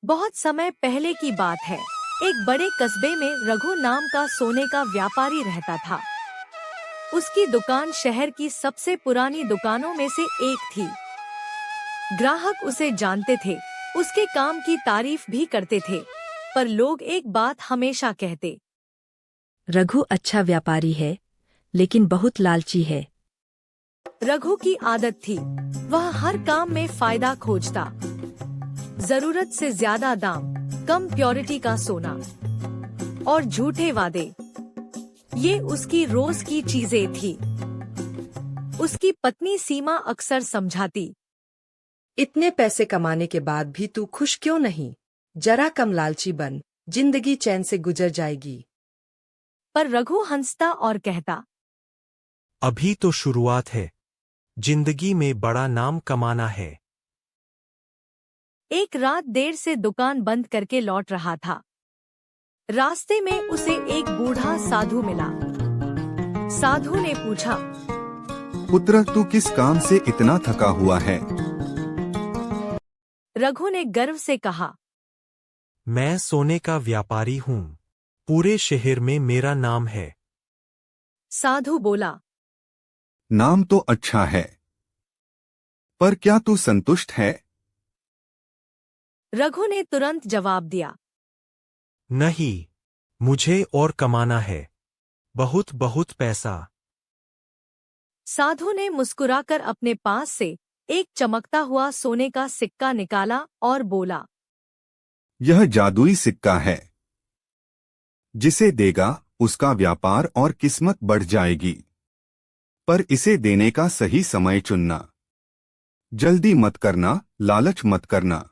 बहुत समय पहले की बात है। एक बड़े कस्बे में रघु नाम का सोने का व्यापारी रहता था। उसकी दुकान शहर की सबसे पुरानी दुकानों में से एक थी। ग्राहक उसे जानते थे, उसके काम की तारीफ भी करते थे। पर लोग एक बात हमेशा कहते, रघु अच्छा व्यापारी है, लेकिन बहुत लालची है। रघु की आदत थी, वह हर काम में फायदा खोजता। जरूरत से ज्यादा दाम, कम प्योरिटी का सोना और झूठे वादे, ये उसकी रोज की चीजें थी। उसकी पत्नी सीमा अक्सर समझाती, इतने पैसे कमाने के बाद भी तू खुश क्यों नहीं? जरा कम लालची बन, जिंदगी चैन से गुजर जाएगी। पर रघु हंसता और कहता, अभी तो शुरुआत है, जिंदगी में बड़ा नाम कमाना है। एक रात देर से दुकान बंद करके लौट रहा था। रास्ते में उसे एक बूढ़ा साधु मिला। साधु ने पूछा, पुत्र, तू किस काम से इतना थका हुआ है? रघु ने गर्व से कहा, मैं सोने का व्यापारी हूँ, पूरे शहर में मेरा नाम है। साधु बोला, नाम तो अच्छा है, पर क्या तू संतुष्ट है? रघु ने तुरंत जवाब दिया, नहीं, मुझे और कमाना है, बहुत बहुत पैसा। साधु ने मुस्कुराकर अपने पास से एक चमकता हुआ सोने का सिक्का निकाला और बोला, यह जादुई सिक्का है, जिसे देगा उसका व्यापार और किस्मत बढ़ जाएगी। पर इसे देने का सही समय चुनना। जल्दी मत करना, लालच मत करना।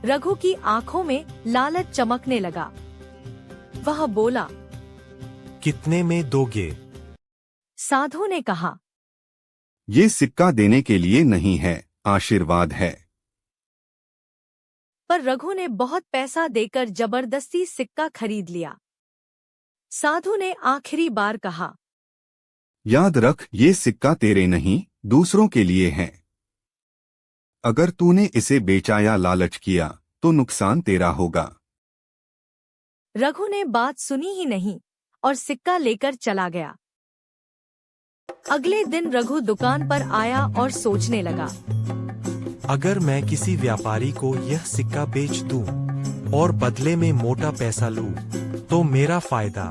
रघु की आंखों में लालच चमकने लगा। वह बोला, कितने में दोगे? साधु ने कहा, ये सिक्का देने के लिए नहीं है, आशीर्वाद है। पर रघु ने बहुत पैसा देकर जबरदस्ती सिक्का खरीद लिया। साधु ने आखिरी बार कहा, याद रख, ये सिक्का तेरे नहीं, दूसरों के लिए है। अगर तूने इसे बेचा या लालच किया तो नुकसान तेरा होगा। रघु ने बात सुनी ही नहीं और सिक्का लेकर चला गया। अगले दिन रघु दुकान पर आया और सोचने लगा, अगर मैं किसी व्यापारी को यह सिक्का बेच दूं और बदले में मोटा पैसा लूं, तो मेरा फायदा।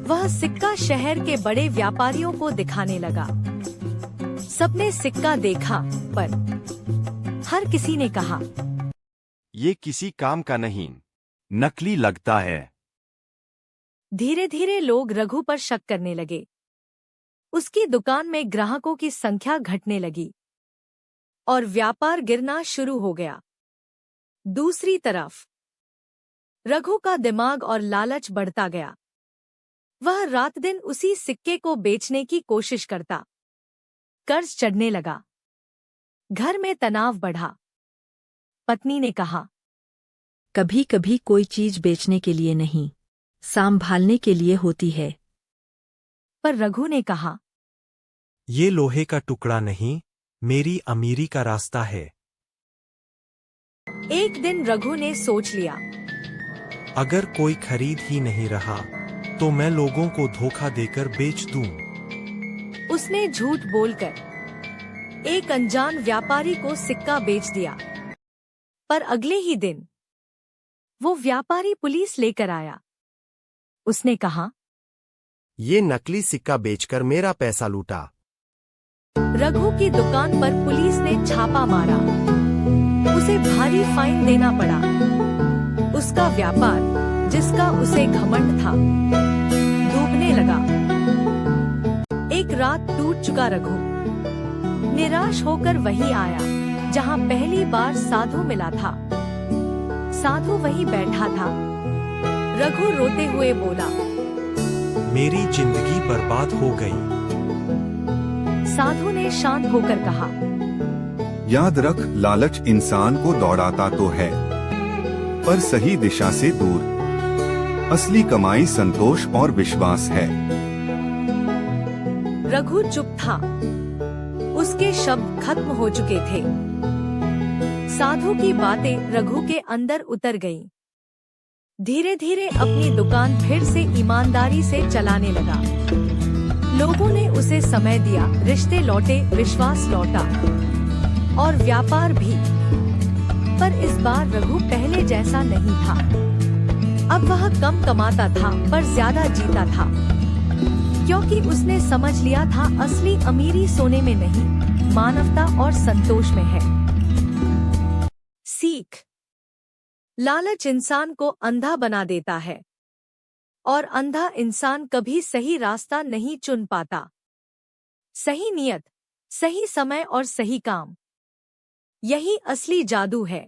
वह सिक्का शहर के बड़े व्यापारियों को दिखाने लगा। सबने सिक्का देखा, पर हर किसी ने कहा, ये किसी काम का नहीं, नकली लगता है। धीरे धीरे लोग रघु पर शक करने लगे। उसकी दुकान में ग्राहकों की संख्या घटने लगी और व्यापार गिरना शुरू हो गया। दूसरी तरफ रघु का दिमाग और लालच बढ़ता गया। वह रात दिन उसी सिक्के को बेचने की कोशिश करता। कर्ज चढ़ने लगा। घर में तनाव बढ़ा। पत्नी ने कहा, कभी कभी कोई चीज बेचने के लिए नहीं, संभालने के लिए होती है। पर रघु ने कहा, ये लोहे का टुकड़ा नहीं, मेरी अमीरी का रास्ता है। एक दिन रघु ने सोच लिया, अगर कोई खरीद ही नहीं रहा, तो मैं लोगों को धोखा देकर बेच दूं। उसने झूठ बोलकर एक अनजान व्यापारी को सिक्का बेच दिया। पर अगले ही दिन वो व्यापारी पुलिस लेकर आया। उसने कहा, ये नकली सिक्का बेचकर मेरा पैसा लूटा। रघु की दुकान पर पुलिस ने छापा मारा। उसे भारी फाइन देना पड़ा। उसका व्यापार, जिसका उसे घमंड था, डूबने लगा। एक रात टूट चुका रघु निराश होकर वहीं आया जहां पहली बार साधु मिला था। साधु वहीं बैठा था। रघु रोते हुए बोला, मेरी जिंदगी बर्बाद हो गई। साधु ने शांत होकर कहा, याद रख, लालच इंसान को दौड़ाता तो है, पर सही दिशा से दूर। असली कमाई संतोष और विश्वास है। रघु चुप था। उसके शब्द खत्म हो चुके थे। साधु की बातें रघु के अंदर उतर गईं। धीरे धीरे अपनी दुकान फिर से ईमानदारी से चलाने लगा। लोगों ने उसे समय दिया, रिश्ते लौटे, विश्वास लौटा और व्यापार भी। पर इस बार रघु पहले जैसा नहीं था। अब वह कम कमाता था पर ज्यादा जीता था, क्योंकि उसने समझ लिया था असली अमीरी सोने में नहीं, मानवता और संतोष में है। सीख: लालच इंसान को अंधा बना देता है और अंधा इंसान कभी सही रास्ता नहीं चुन पाता। सही नियत, सही समय और सही काम, यही असली जादू है।